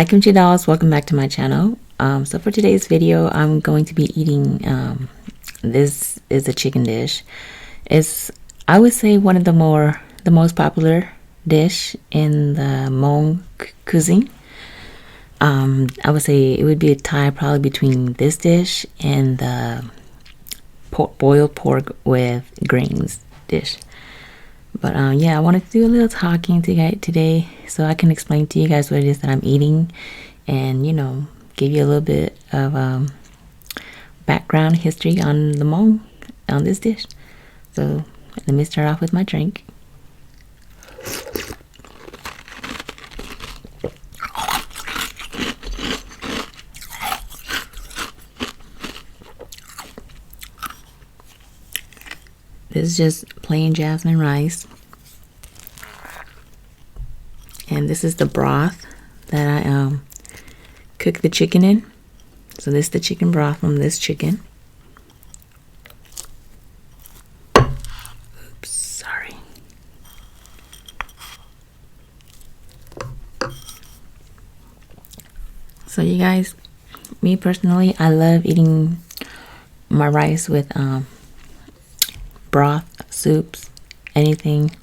Hi Kimchi Dolls, welcome back to my channel. So for today's video, I'm going to be eating, this is a chicken dish. It's, I would say, one of the most popular dish in the Hmong cuisine. I would say it would be a tie probably between this dish and the boiled pork with greens dish. But yeah, I wanted to do a little talking to you guys today so I can explain to you guys what it is that I'm eating and, you know, give you a little bit of background history on the Hmong, on this dish. So let me start off with my drink. This is just plain jasmine rice. And this is the broth that I cook the chicken in. So this is the chicken broth from this chicken. Oops, sorry. So you guys, me personally, I love eating my rice with broth, soups, anything.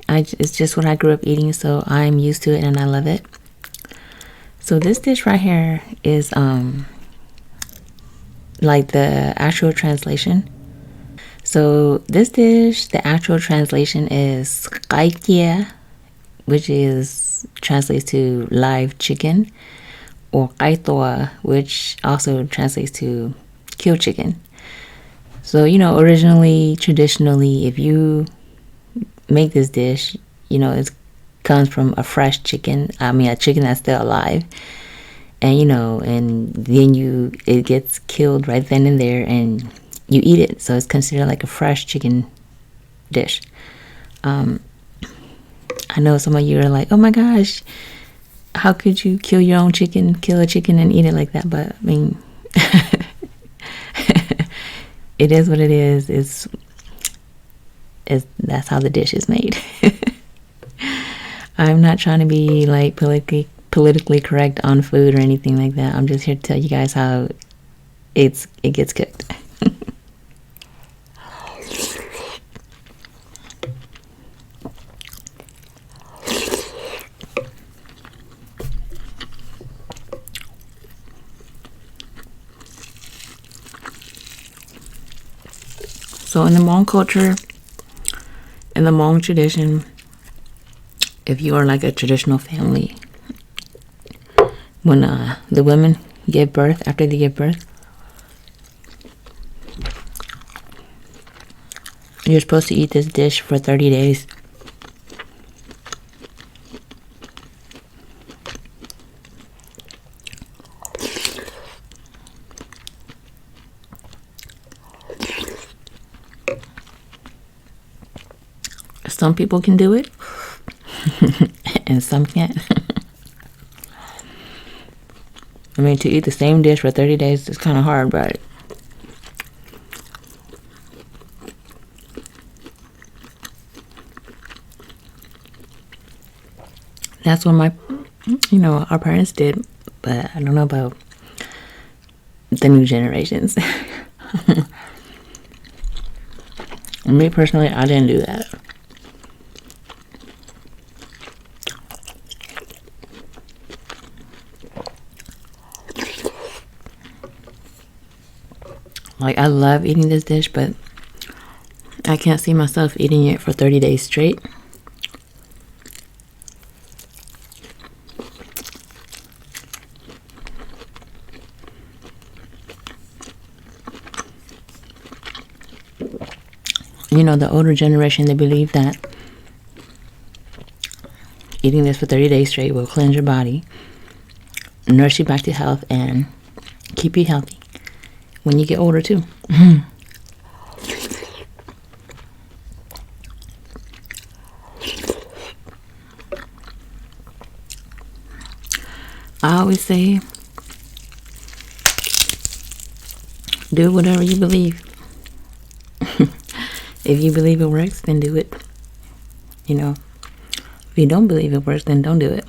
It's just what I grew up eating, so I'm used to it and I love it. So this dish right here is like the actual translation. So this dish, the actual translation is "qaitia," which translates to live chicken, or "qaitoa," which also translates to killed chicken. So, you know, originally, traditionally, if you make this dish, you know, it comes from a fresh chicken. I mean, a chicken that's still alive. And, you know, and then it gets killed right then and there and you eat it. So it's considered like a fresh chicken dish. I know some of you are like, oh my gosh, how could you kill your own chicken, kill a chicken and eat it like that? But I mean, it is what it is. That's how the dish is made. I'm not trying to be like politically correct on food or anything like that. I'm just here to tell you guys how it gets cooked. So in the Hmong culture, in the Hmong tradition, if you are like a traditional family, when the women give birth, after they give birth, you're supposed to eat this dish for 30 days. Some people can do it, and some can't. I mean, to eat the same dish for 30 days is kind of hard, but that's what our parents did. But I don't know about the new generations. Me personally, I didn't do that. Like, I love eating this dish, but I can't see myself eating it for 30 days straight. You know, the older generation, they believe that eating this for 30 days straight will cleanse your body, nurse you back to health, and keep you healthy when you get older too. I always say, do whatever you believe. If you believe it works, then do it. You know, if you don't believe it works, then don't do it.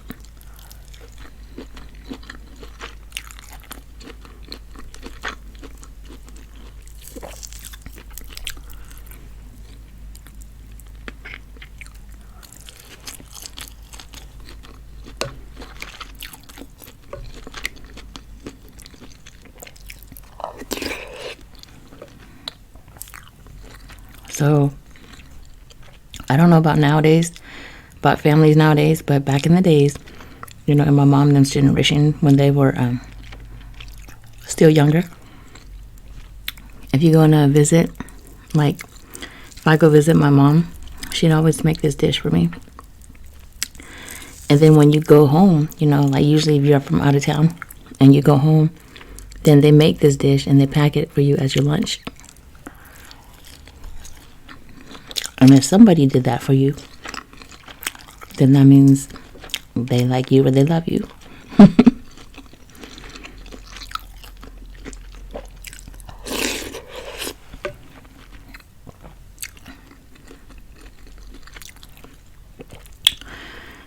So I don't know about nowadays, about families nowadays, but back in the days, you know, in my mom and them's generation, when they were still younger, if you go on a visit, like if I go visit my mom, she'd always make this dish for me. And then when you go home, you know, like usually if you're from out of town and you go home, then they make this dish and they pack it for you as your lunch. And if somebody did that for you, then that means they like you or they love you.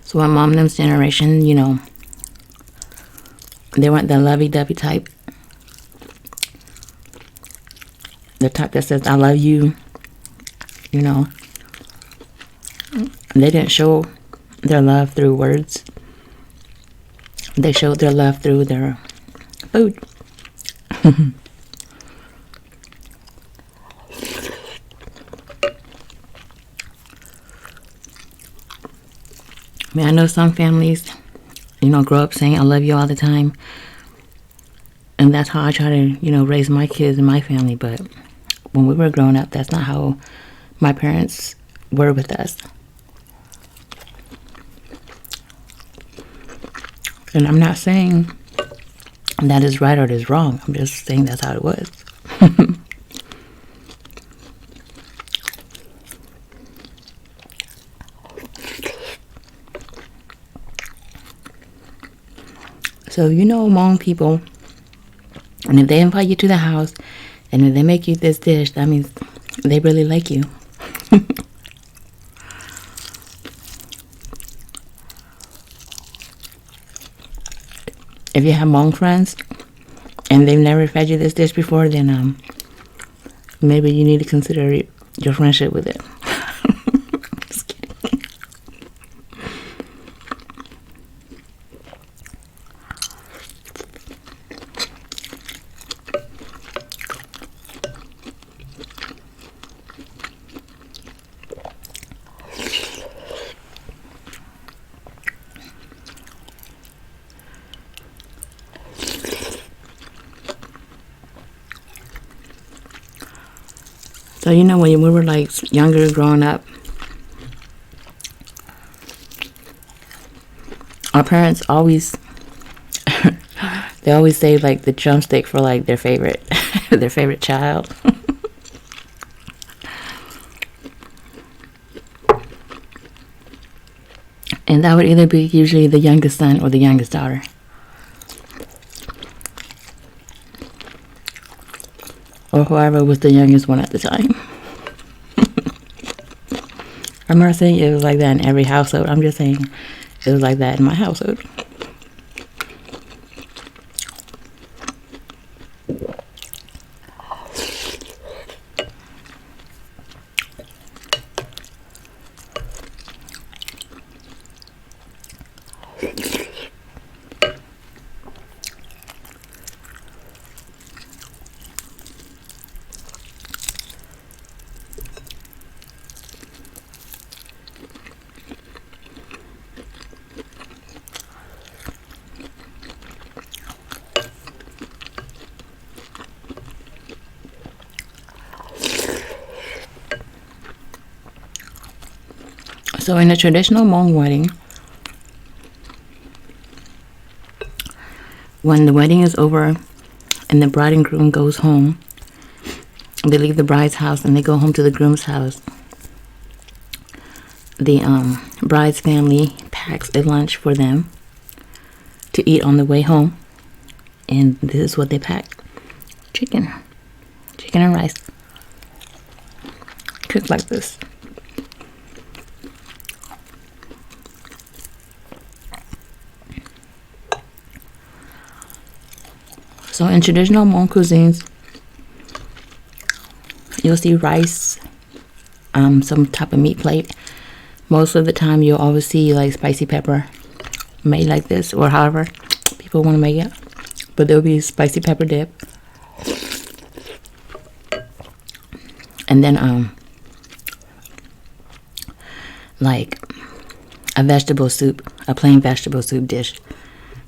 So my mom and them's generation, you know, they weren't the lovey-dovey type. The type that says, I love you, you know. They didn't show their love through words. They showed their love through their food. I mean, I know some families, you know, grow up saying, I love you all the time. And that's how I try to, you know, raise my kids and my family. But when we were growing up, that's not how my parents were with us. And I'm not saying that is right or it is wrong. I'm just saying that's how it was. So, you know, Hmong people, and if they invite you to the house and if they make you this dish, that means they really like you. If you have Hmong friends and they've never fed you this dish before, then maybe you need to consider your friendship with it. Just kidding. So, you know, when we were like younger growing up, our parents always, they always say like the drumstick for like their favorite, their favorite child. And that would either be usually the youngest son or the youngest daughter. Or whoever was the youngest one at the time. I'm not saying it was like that in every household. I'm just saying it was like that in my household. So in a traditional Hmong wedding, when the wedding is over and the bride and groom goes home, they leave the bride's house and they go home to the groom's house. The bride's family packs a lunch for them to eat on the way home. And this is what they pack. Chicken and rice. Cooked like this. So in traditional Hmong cuisines, you'll see rice, some type of meat plate. Most of the time, you'll always see like spicy pepper made like this, or however people want to make it. But there'll be spicy pepper dip, and then like a vegetable soup, a plain vegetable soup dish,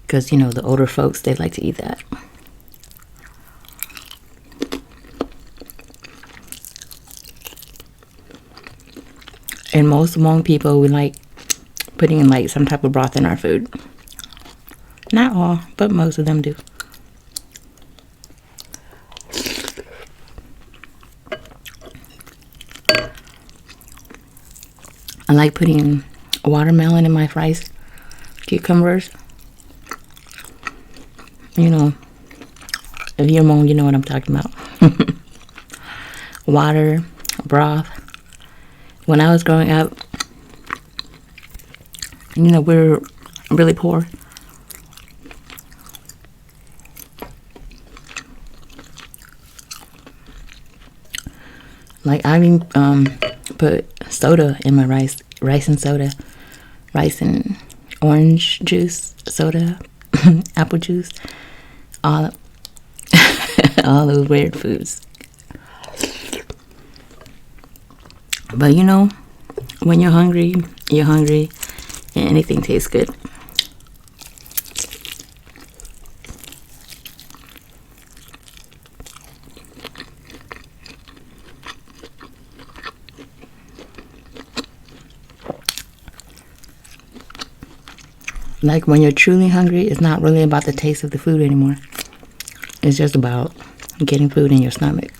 because you know the older folks, they like to eat that. And most Hmong people, we like putting in like some type of broth in our food. Not all, but most of them do. I like putting watermelon in my rice, cucumbers. You know, if you're Hmong, you know what I'm talking about. Water, broth. When I was growing up, you know, we were really poor. Like I even put soda in my rice and soda, rice and orange juice, soda, apple juice, all all those weird foods. But you know, when you're hungry, and anything tastes good. Like when you're truly hungry, it's not really about the taste of the food anymore. It's just about getting food in your stomach.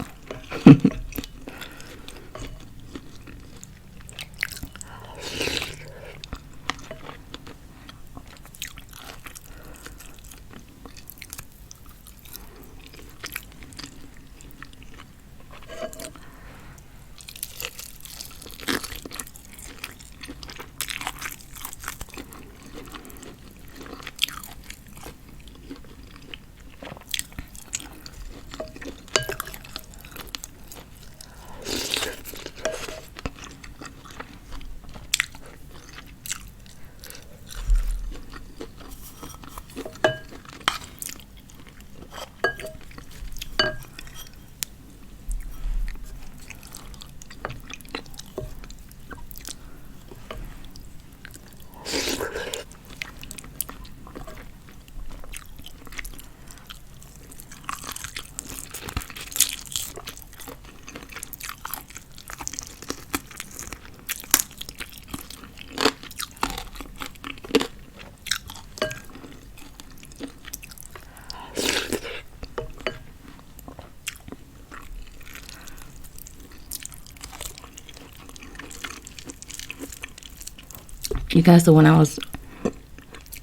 You guys, so when I was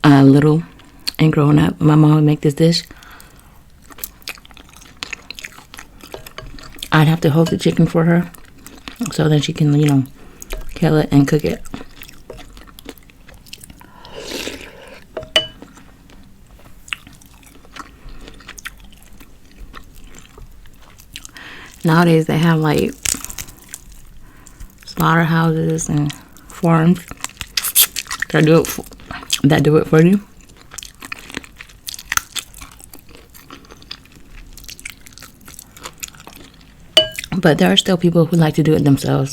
little and growing up, my mom would make this dish. I'd have to hold the chicken for her so that she can, you know, kill it and cook it. Nowadays they have like slaughterhouses and farms that do it for you. But there are still people who like to do it themselves.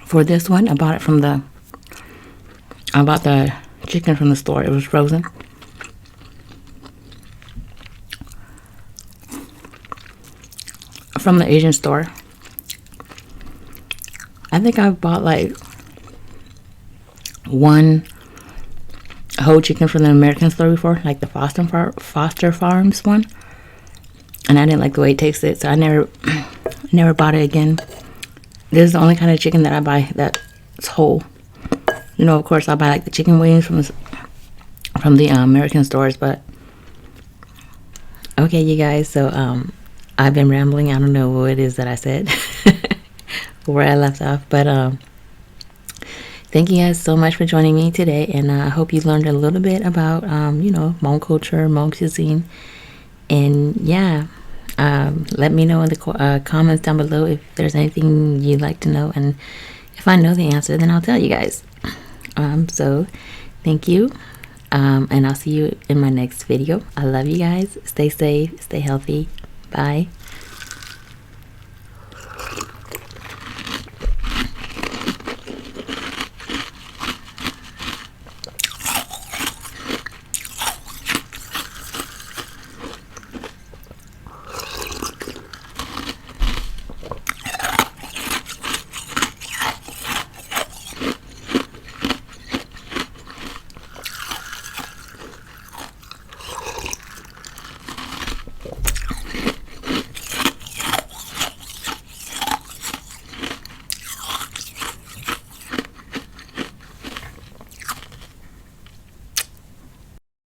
For this one, I bought the chicken from the store. It was frozen. From the Asian store. I think I bought like one whole chicken from the American store before, like the Foster Farms one. And I didn't like the way it tasted, so I never bought it again. This is the only kind of chicken that I buy that's whole. You know, of course, I buy like the chicken wings from the American stores, but Okay, you guys, so I've been rambling. I don't know what it is that I said, where I left off, but thank you guys so much for joining me today, and I hope you learned a little bit about Hmong culture, Hmong cuisine, and yeah. Let me know in the comments down below if there's anything you'd like to know, and if I know the answer, then I'll tell you guys. So thank you, and I'll see you in my next video. I love you guys. Stay safe, stay healthy. Bye.